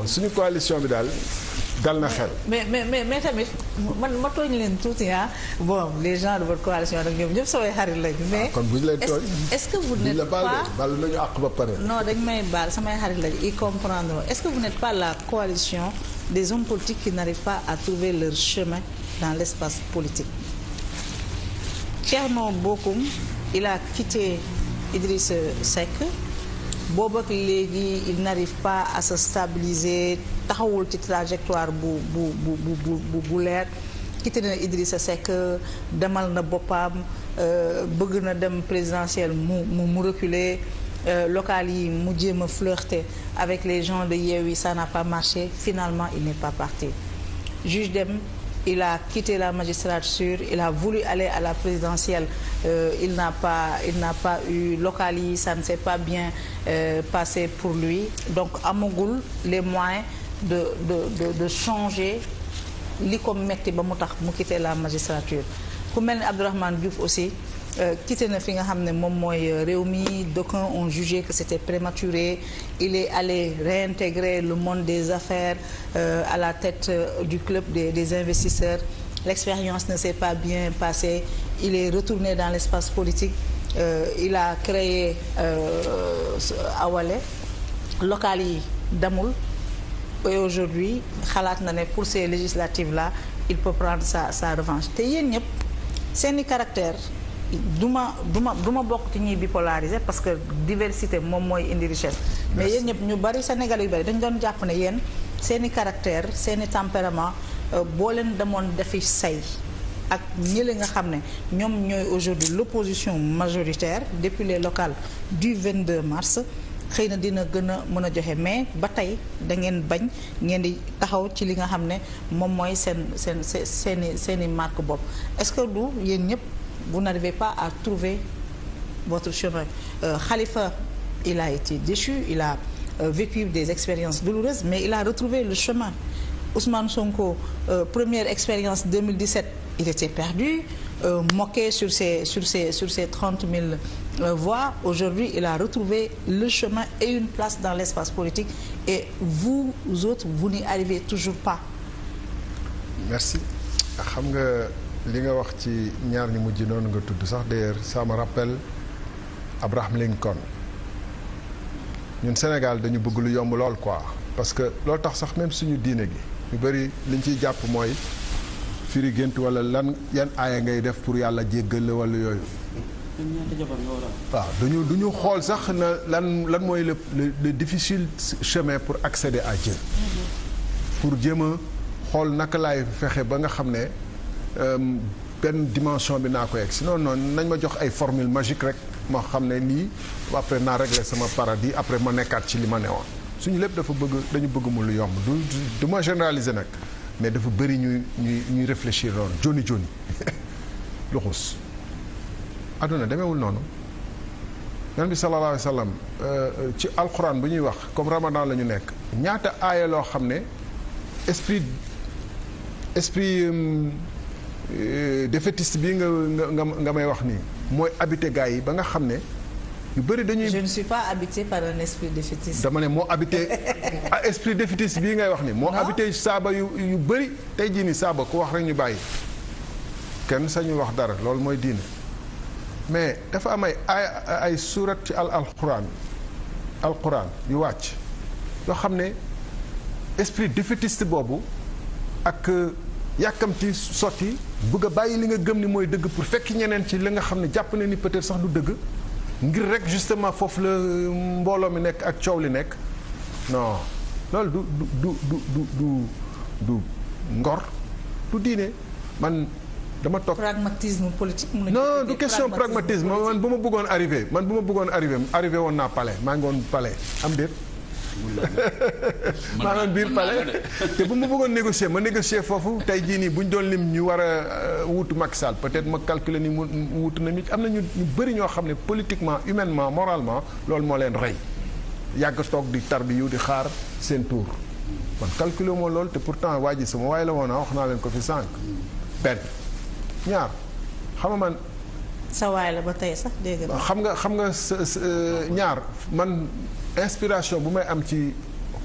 suñu coalition bi daal dal na xel. mais tamit ma tooñ leen tuuti bon les gens de votre coalition nag ñoom ñëpp samay xarit lañu. mais kon buñ lay tooñ est-ce que vous n'êtes pas bal nañu àq ba pare. non dañ may baal samay xarit lañu y comprendre. est-ce que vous n'êtes pas la coalition des hommes politiques qui n'arrivent pas à trouver leur chemin dans l'espace politique? Thierno Bocoum il a quitté Idriss Seck boobu ak léegi il n'arrive pas à se stabiliser taxawul ci trajectoire bu leer. quitté na Idrissa Seck demal na boppam bëgg na dem présidentielle mu reculer local yi mu jéem a flirter avec les gens de Yewwi, ça n'a pas marché, finalement il n'est pas parti. Juge Dème il a quitté la magistrature, il a voulu aller à la présidentielle, il n'a pas eu local yi, ça ne s'est pas bien passé pour lui. Donc amagul les moyens de changer li ko metti ba mu tax mu quitté la magistrature. Ku mel ni Abdourahmane Diouf aussi quitté na fi nga xam ne moom mooy Rewmi. D'aucuns ont jugé que c'était prématuré. Il est allé réintégrer le monde des affaires à la tête du club des investisseurs. L'expérience ne s'est pas bien passée. Il est retourné dans l'espace politique. Il a créé Awalé local yi damul. Et aujourd'hui xalaat na ne pour ces législatives là il peut prendre sa revanche. Te yéen ñëpp seeni caractère duma bokk ci ñuy bipolarisé parce que diversité moom mooy indi richesse. mais yéen ñëpp ñu bari Sénégal yu bari dañ doon jàpp ne yéen seeni caractère seeni tempérament boo leen demoon defi say ak ñële nga xam ne ñoom ñooy aujourd'hui l'opposition majoritaire depuis les locales du 22 mars xëy na dina gën a mën a joxe. mais ba tey da ngeen bañ ngeen di taxaw ci li nga xam ne moom mooy seeni marque bopp. est-ce que du yéen ñëpp vous n'arrivez pas à trouver votre chemin? Khalifa il a été déchu, il a vécu des expériences douloureuses, mais il a retrouvé le chemin. Ousmane Sonko première expérience 2017 il était perdu, moqué sur ses 30 000 voix. Aujourd'hui il a retrouvé le chemin et une place dans l'espace politique, et vous autres vous n'y arrivez toujours pas. Merci. Xam nga li nga wax ci ñaar ñi mujj noonu nga tudd sax d'ailleurs ça me rappelle Abraham Lincoln. Ñun Sénégal dañu bëgg lu yomb lool quoi, parce que loolu tax sax même suñu diine gi ñu bari liñ ciy jàpp mooy firi gént wala lan yan aaya ngay def pour yàlla jéggal la wala yooyu. waaw duñu xool sax na lan mooy le difficile chemin pour accéder à Dieu. pour jéem a xool naka laay fexe ba nga xam ne benn dimension bi naa ko yegg sinon noonu nañ ma jox ay formule magique rek ma xam ne lii après naa régler sama paradis après ma nekkaat ci li ma newoon. suñu lépp dañu bëgg mu lu yomb du ma généraliser nag, mais dafa bëri ñuy réfléchir noonu joni luxus adduna demeewul noonu. Yonent bi sallallahu alayhi wa sallam ci alquran bu ñuy wax comme ramadan la ñu nekk ñaata aaya loo xam ne esprit défaitiste bii nga may wax nii mooy habité gars yi ba nga xam ne yu bëri dañuy. Je ne suis pas habité par un esprit défaitiste. dama ne moo habité esprit défaitiste bii ngay wax ni moo habité saaba yu bëri tey jii nii saaba ku wax rek ñu bàyyi kenn sañu wax dara loolu mooy diine. mais dafa am ay surat ci alquran yu wàcc yoo xam ne esprit défaitiste boobu ak yàkkamti sotti bëgg a bàyyi li nga gëm ni mooy dëgg pour fekk ñeneen ci li nga xam ne jàpp na ni peut-être sax du dëgg ngir rek justement foofu la mbooloo mi nekk ak coow li nekk non loolu du ngor du diine. Man dama toog pragmatisme politique. non du question pragmatisme man bu ma bëggoon arrivé woon naa palais maa ngi woon palais am déet. maa ngi woon biir palais te bu ma bëggoon négocier ma négocier foofu tey jii nii bu ñu doon lim ñu war a wuutu Macky Sall peut-être ma calculer ni mu wuutu na am na ñu bëri ñoo xam ne politiquement humainement moralement loolu moo leen rey yàgg toog di tarbiyu di xaar seen tour man calculer moo loolu te pourtant waa ji sama waaye la woon wax naa leen ko fi sànq benn. ñaar xam nga man. sa waay la ba tey sax dégg nga. xam nga ñaar man inspiration bu may am ci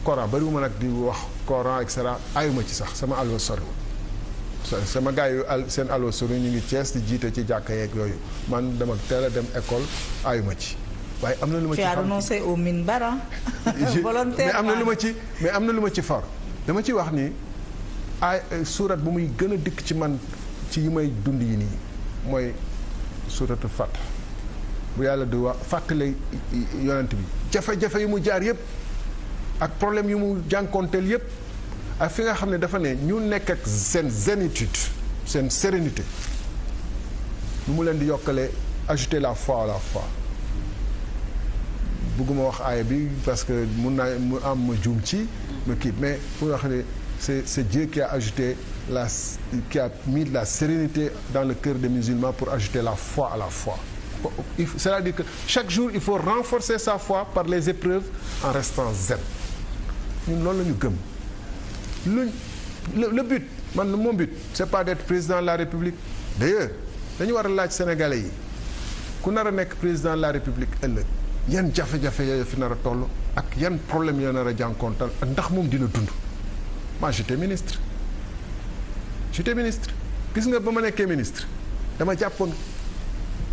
Coran bariwuma nag di wax Coran et cetera ayuma ci sax sama allo soriwul sama gars yu seen allo sori ñu ngi Thiès di jiite ci jàkka yeeg yooyu man dama teel a dem école ayuma ci waaye am na lu ma ci. tu as renoncé au minbar volontairement. mais am na lu ma ci far dama ci wax ni ay suurat bu muy gën a dikk ci man ci yi may dund yi nii mooy suuratu Fath bu yàlla di wax fàttale yonent bi jafe-jafe yi mu jaar yëpp ak problème yi mu jànkoonteel yëpp ak fi nga xam ne dafa ne ñu nekk ak seen zénitude seen sérénité nu mu leen di yokkalee ajouter la foi à la foi bëgguma wax aaya bi parce que mun naa mu am ma juum ci ma kii mais pour wax ne c'est Dieu qui a ajouté qui a mis de la sérénité dans le cœur des musulmans pour ajouter la foi à la foi. C'est-à-dire que chaque jour il faut renforcer sa foi par les épreuves en restant zen. ñun loolu la ñu gëm le but mon but c'est pas d'être président de la République d'ailleurs dañu war a laaj sénégalais yi ku nar a nekk président de la République ëllëg yan jafe-jafe yooyu fi nar a toll ak yan problème yoo nar a jànkoontal ak ndax moom dina dund. moi j'étais ministre gis nga ba ma nekkee ministre dama jàppoon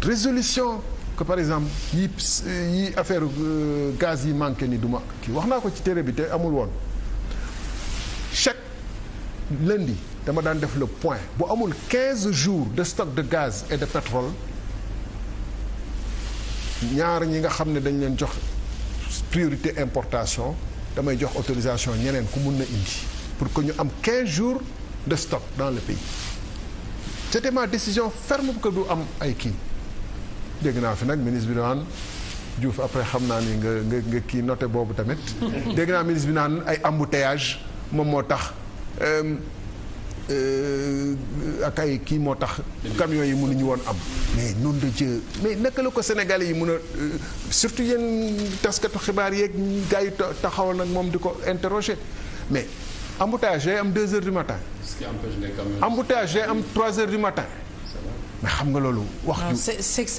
résolution que par exemple yi affaire gaz yi manqué ni du ma kii wax naa ko ci téere bi te amul woon chaque lundi dama daan def le point bu amul 15 jours de stock de gaz et de pétrole ñaar ñi nga xam ne dañ leen jox priorité importation damay jox autorisation ñeneen ku mun na indi pour que ñu am 15 jours de stock dans le pays c'était ma décision ferme que du am ay kii dégg naa fi nag ministre bi naan Diouf après xam naa ni nga kii noté boobu tamit dégg naa ministre bi naan ay embouteillage moom moo tax ak ay kii moo tax camions yi mënuñu woon am mais nom de Dieu mais naka la ko Sénégalais yi mën a surtout yéen taskatu xibaar yeeg gars yi taxawal nag moom di ko interroger mais embouteillage day am 2 heures du matin embouteillage day am 3 heures du matin mais xam nga loolu wax ju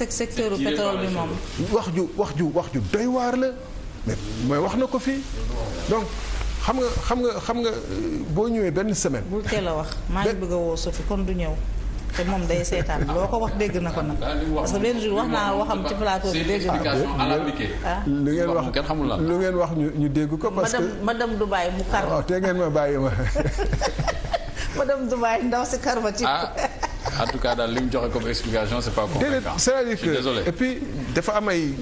secteur pétrole bi moom wax ju doy waar la mais mooy wax na ko fii donc xam nga boo ñëwee benn semaine. bul teel a wax maa ngi bëgg a woo Sophie kon du ñëw te moom day seetaan loo ko wax dégg na ko nag parce que benn jour wax naa waxam ci plateau bi dégg na ko lu ngeen wax ñu dégg ko parce que madame Dubaï mu kar waaw te ngeen ma bàyyi ma madame Dubaï ndaw si kar ma ci en tout cas daal li mu joxe comme explication c'est pas convaincant. c'est-à-dire que désolé. et puis dafa am ay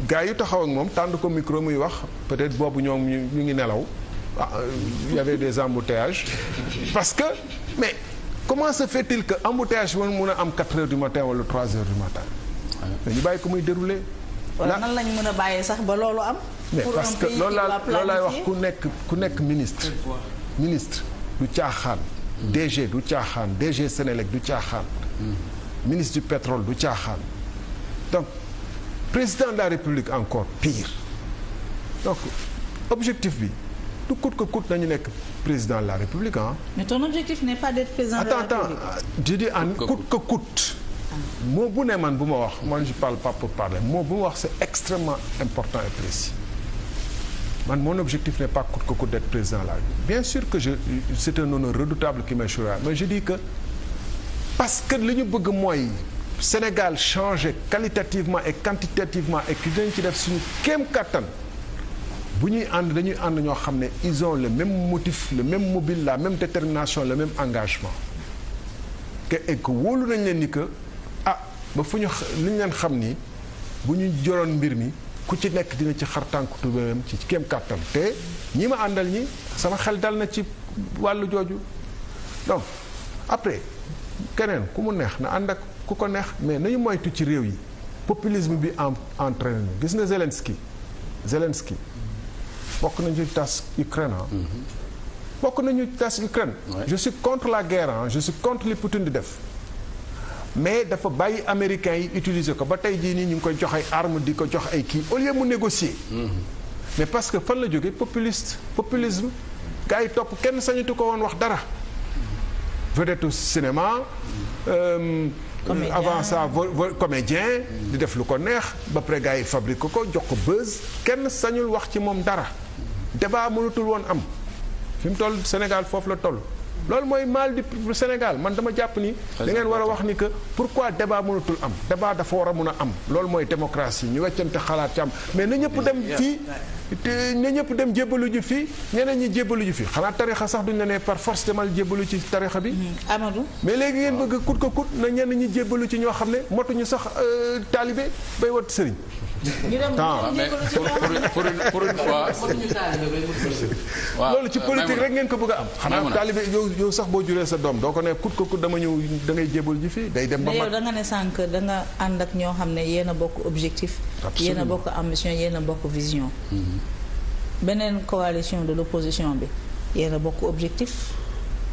gars yu taxaw ak moom tànd ko micro muy wax peut-être boobu ñoom ñu ngi nelaw il y avait des embouteillages parce que mais comment se fait-il que embouteillage woon mun a am 4 heures du matin wala 3 heures du matin mais ñu bàyyi ko muy dérouler. wala nan lañ mën a bàyyee sax ba loolu am. mais parce que loolu laay wax ku nekk ministre du caaxaan. DG du caaxaan DG Sénélec du caaxaan. ministre du pétrole du caaxaan. donc président de la République encore pire. donc objectif bi du coûte que coûte nañu nekk président de la République ah. mais ton objectif n'est pas d'être président de la République. attends je dis en coûte que coûte. moo bu ne man bu ma wax man je parle pas pour parler moo bu ma wax c'est extrêmement important et précis. man mon objectif n'est pas coûte que coûte d'être président de la République. bien sûr que c'est un honneur redoutable qui m'échoit mais je dis que parce que li ñu bëgg mooy Sénégal changer qualitativement et quantitativement et que dañ ci def suñu kéem kattan bu ñuy ànd dañuy ànd ñoo xam ne ils ont le même motif le même mobile la même détermination le même engagement et que wóolu nañ leen ni que ba fu ñu li ñu leen xam ni bu ñu joroon mbir mi ku ci nekk dina ci xar tànk tubéyam ci kéem kàttan te ñi ma àndal ñi sama xel dal na ci wàllu jooju donc après keneen ku mu neex na ànd ak ku ko neex mais nañu moytu ci réew yi populisme bi entraîné gis nga Zelensky bokk nañu ci tas Ukraine bokk nañu ci tas Ukraine je suis contre la guerre je suis contre li Poutine di def mais dafa bàyyi américains yi utiliser ko ba tey jii nii ñu ngi koy jox ay armes di ko jox ay kii au lieu mu négocier. mais parce que fan la jógee populisme gars yi topp kenn sañatu ko woon wax dara. vedette cinéma avant ça comédien di def lu ko neex ba pare gars yi fabrique ko jox ko buzz kenn sañul wax ci moom dara débat mënatul woon am fi mu toll Sénégal foofu la toll loolu mooy mal du Sénégal man dama jàpp ni da ngeen war a wax ni que pourquoi débat mënatul am débat dafa war a mun a am loolu mooy démocratie ñu weccante xalaat ci am mais na ñëpp dem fii na ñëpp dem jébbalu ji fii ñeneen ñi jébbalu ji fii xanaa tarixa sax duñ la ne par force demal jébbalu ci tarixa bi Amadou mais léegi ngeen bëgg kut ko kut na ñenn ñi jébbalu ci ñoo xam ne motuñu sax taalibe bay wat sëriñ ñu dem pour une fois loolu ci politique rek ngeen ko bëgg a am xanaa taalibe yow sax boo juree sa doom doo ko ne kut ko kut dama ñëw da ngay jébbalu ji fii day dem ba yow da nga ne sànq da nga ànd ak ñoo xam ne yéen a bokk objectif yéen a bokk ambition yéen a bokk vision beneen coalition de l'opposition bi yéen a bokk objectif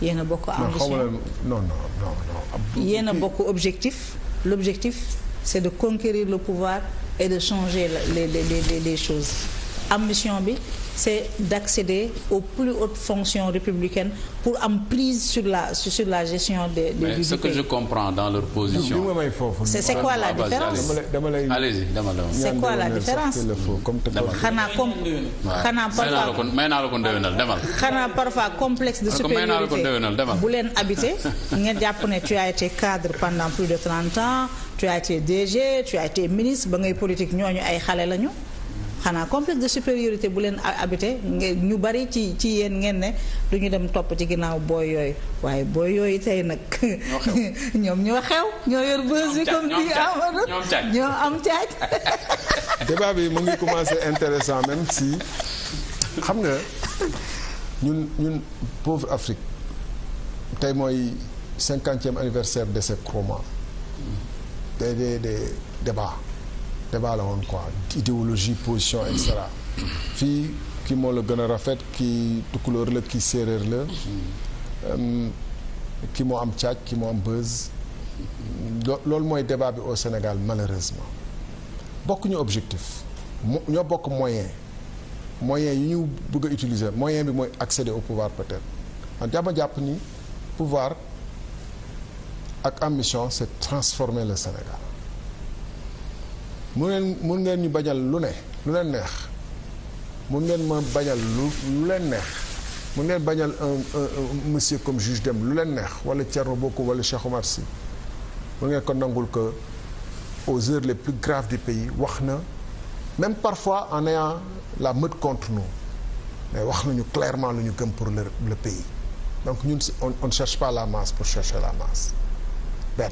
yéen a bokk ambition non yéen a bokk objectif l'objectif c'est de conquérir le pouvoir et de changer les choses ambition bi c'est d'accéder aux plus hautes fonctions républicaines pour am prise sur la gestion des du pays. Ce que je comprends dans leur position. C'est quoi la différence? Allez-y dama la. C'est quoi la différence? xanaa parfois complexe de supériorité bu leen habité ngeen jàpp ne tu as été cadre pendant plus de 30 ans tu as été DG tu as été ministre ba ngay politique ñooñu ay xale lañu. xanaa complexe de supériorité bu leen habité ñu bari ci yéen ngeen ne du ñu dem topp ci ginnaaw booy yooyu waaye booy yooyu tey nag ñoom ñoo xew ñoo yor buzz bi comme di Amadou ñoo am caaj. débat bi mu ngi commencer intéressant même si xam nga ñun pauvre Afrique tey mooy 50e anniversaire de ces Nkrumah des débats débat la woon quoi idéologie position et cetera fii kii moo la gën a rafet kii tukulóor la kii séeréer la kii moo am caaj kii moo am buzz loolu mooy débat bi au Sénégal malheureusement bokkuñu objectif ñoo bokk moyen yi ñu bëgg a utiliser moyen bi mooy accéder au pouvoir peut-être man dama jàpp ni pouvoir ak ambition c'est transformer le Sénégal mun ngeen ñu bañal lu leen neex mun ngeen ma bañal lu leen neex mun ngeen bañal un monsieur comme juge Dème lu leen neex wala Thierno Bocoum wala Cheikh Oumar Sy mun ngeen ko nangul que aux heures les plus graves du pays wax na même parfois en ayant la meute contre nous mais wax nañu clairement lu ñu gëm pour le pays donc ñun on ne cherche pas la masse pour chercher la masse benn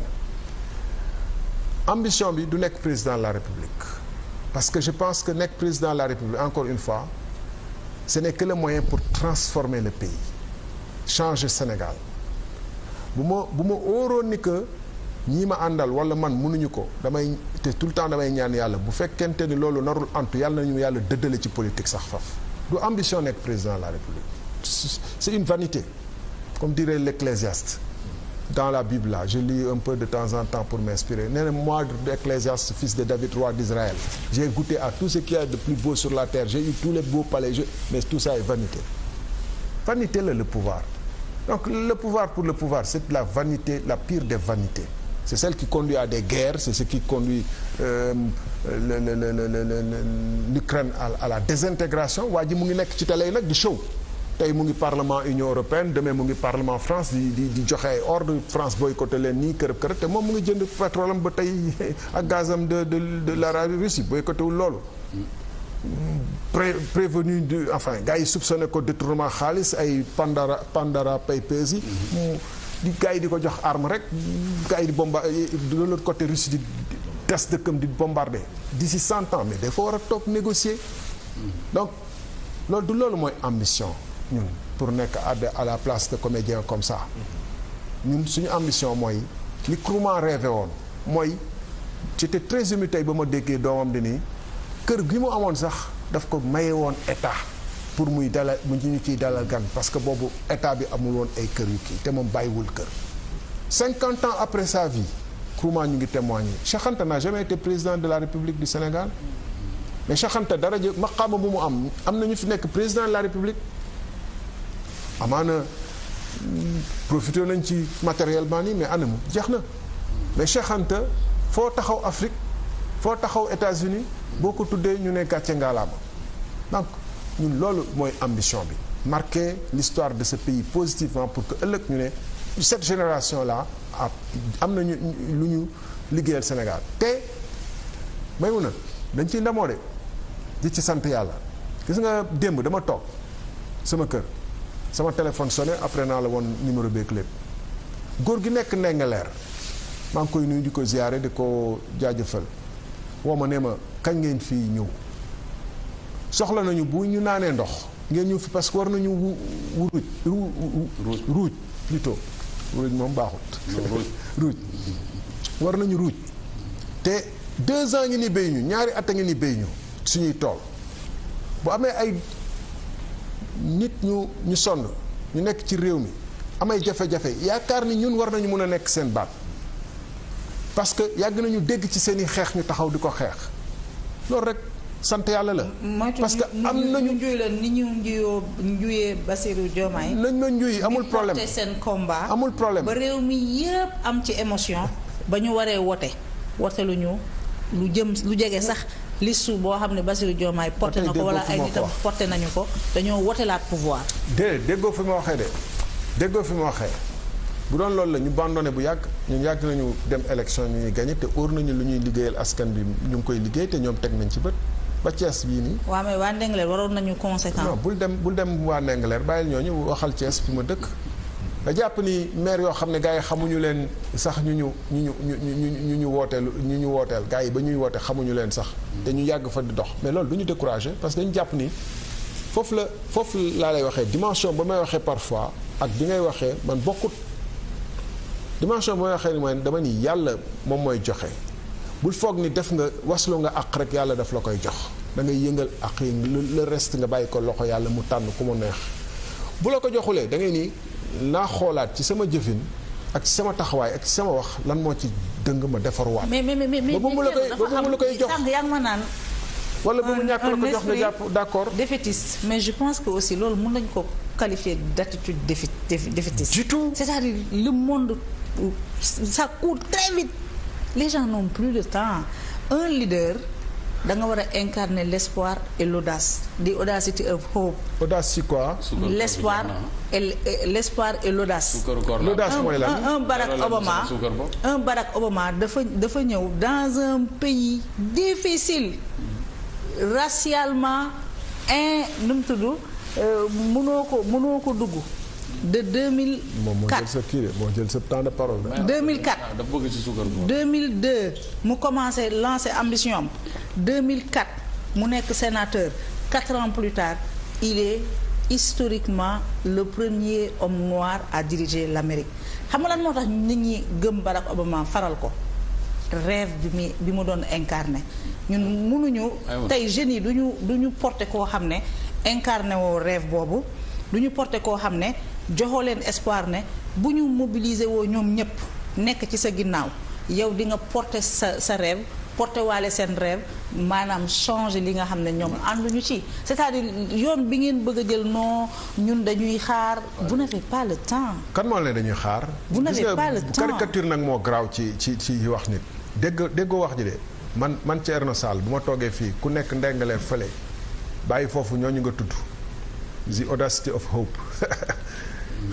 ambition bi du nekk président de la République parce que je pense que nekk président de la République encore une fois ce n'est que le moyen pour transformer le pays changer Sénégal bu ma óoroon ni que ñii ma àndal wala man mënuñu ko damay te tout le temps damay ñaan yàlla bu fekkente ni loolu narul antu yàlla nañu yàlla dëddale ci politique sax faf du ambition nekk président de la République c'est une vanité comme dirait l'Ecclésiaste dans la Bible là je lis un peu de temps en temps pour m'inspirer nee na moi d'Ecclésiaste fils de David roi d'Israël j'ai goûté à tout ce qu'il y a de plus beau sur la terre j'ai eu tous les beaux palais mais tout ça est vanité la le pouvoir donc le pouvoir pour le pouvoir c'est la vanité la pire des vanités c'est celle qui conduit à des guerres c'est ce qui conduit l'Ukraine à la désintégration waa ji mu ngi nekk ci télé yi nag di show tey mu ngi parlement Union européenne demain mu ngi parlement France di joxe ay ordre France boycotté leen nii kërëb kërëb te moom mu ngi jënd pétrole am ba tey ak gazam de l'Arabie Russie boycotté wul loolu prévenu de enfin gars yi soupçonné ko détournement xaalis ay Pandora Papers yi di gars yi di ko jox arme rek gars yi di bombarder de l'autre côté Russie di des dëkkam di bombarder d'ici 100 ans mais dafa war a toog négocier donc loolu mooy ambition ñun pour nekk à la place de comédien comme ça ñun suñu ambition mooy li Nkrumah rêvé woon mooy j'étais très ému tey ba ma déggee doomam di nii kër gi mu amoon sax daf ko maye woon état pour muy dalal mu ñu ciy dalal gan parce que boobu état bi amul woon ay kër yu kii te moom bàyyiwul kër 50 ans après sa vie Nkrumah ñu ngi témoigner Cheikh Anta n'a jamais été président de la République du Sénégal mais Cheikh Anta daraja maqaama bu mu am na ñu fi nekk président de la République amaana profité nañ ci matériellement nii mais anamu jeex na mais Cheikh Anta foo taxaw Afrique foo taxaw États-Unis boo ko tuddee ñu ne gàcce ngaalaama donc ñun loolu mooy ambition bi marquer l'histoire de ce pays positivement pour que ëllëg ñu ne cette génération là am nañu lu ñu liggéeyal Sénégal te may mun na dañ ciy ndamoo de di ci sant yàlla gis nga démb dama toog sama kër sama téléphone sonné après naa la woon numéro beeg lépp góor gi nekk Ndingler maa ngi koy nuyu di ko ziyaare di ko jaajëfal woo ma ne ma kañ ngeen fii ñëw soxla nañu bu ñu naanee ndox ngeen ñëw fi parce que war nañu ruuj plutôt ruuj moom baaxut ruuj war nañu ruuj te 2 ans ngi ni béy ñu ñaari at a ngi ni béy ñu suñuy tool bu amee ay nit ñu sonn ñu nekk ci réew mi amay jafe-jafe yaakaar ni ñun war nañu mën a nekk seen baat parce que yàgg nañu dégg ci seen i xeex ñu taxaw di ko xeex loolu rek sant yàlla la. parce que am nañu njuy la ni ñu njuyee Bassirou Diomaye nañ ma njuy amul problème porté seen combat amul problème ba réew mi yëpp am ci émotion ba ñu waree wote lu ñu lu jege sax liste boo xam ne Bassirou Diomaye porté na ko wala ay nitam porté nañu ko dañoo wotelaat pouvoir. déggoo fi ma waxee déggoo fi ma waxee bu doon loolu la ñu bandonné bu yàgg ñun yàgg nañu dem élection ñu ñuy gagné te óor nañu lu ñuy liggéeyal askan bi ñu ngi koy liggéey te ñoom teg nañ ci bët ba Thiès bii nii. waaw mais waa Ndingler waroon nañu conséquent. non bul dem waa Ndingler bàyyil ñooñu waxal Thiès fi ma dëkk. nga jàpp ni maire yoo xam ne gars yi xamuñu leen sax ñu wooteel gars yi ba ñuy woote xamuñu leen sax te ñu yàgg fa di dox mais loolu du ñu découragé parce que dañu jàpp ni foofu laa lay waxee dimension ba may waxee parfois ak bi ngay waxee man bokkut dimension ba may waxee ni mooy dama ni yàlla moom mooy joxe bul foog ni def nga waslu nga àq rek yàlla daf la koy jox da ngay yëngal àq yi le reste nga bàyyi ko loxo yàlla mu tànn ku mu neex bu la ko joxulee da ngay ni naa xoolaat ci sama jëfin ak ci sama taxawaay ak ci sama wax lan moo ci dëng ma defarwaat. mais ba mu la koy jox yaa ngi ma naan. wala ba mu ñàkk la ko jox nga jàpp d'accord. défaitiste mais je pense que aussi loolu mën nañu ko qualifier d'attitude défaitiste. du tout c'est-à-dire le monde ça court très vite les gens n'ont plus de temps un leader. da nga war a incarner l'espoir et l'audace the audacity of hope. audace ci quoi. l'espoir et l'audace. l'audace mooy lan un Barack Obama dafa ñëw dans un pays difficile racialement nu mu tudd mënoo ko dugg. de 2004 moo jël sa temps de parole. 2004 2002 mu commencé lancer ambition am 2004 mu nekk sénateur 4 ans plus tard il est historiquement le premier homme noir à diriger l'Amérique xam nga lan moo tax nit ñi gëm Barack Obama faral ko rêve bi mu doon incarné ñun mënuñu tey jeunes yi duñu porter koo xam ne incarné woo rêve boobu duñu porter koo xam ne joxoo leen espoir ne bu ñu mobiliser woo ñoom ñëpp nekk ci sa ginnaaw yow di nga porter sa rêve porter waale seen rêve maanaam changer li nga xam ne ñoom ànduñu ci c'est-à-dire yoon bi ngeen bëgg a jël non ñun dañuy xaar vous n'avez pas le temps. kan moo leen dañuy xaar. vous n'avez pas le temps caricature nag moo garaaw ci wax nit. déggoo wax ji de man Thierno Sall bu ma toogee fii ku nekk Ndingler fële bàyyi foofu ñooñu nga tudd the audacity of hope.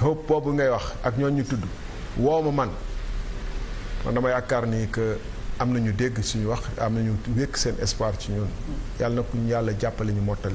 hope boobu ngay wax ak ñooñu ñu tudd woo ma man dama yaakaar ni que am nañu dégg suñu wax am nañu wékk seen espoir ci ñun yàlla na ku ñu yàlla jàppale ñu mottali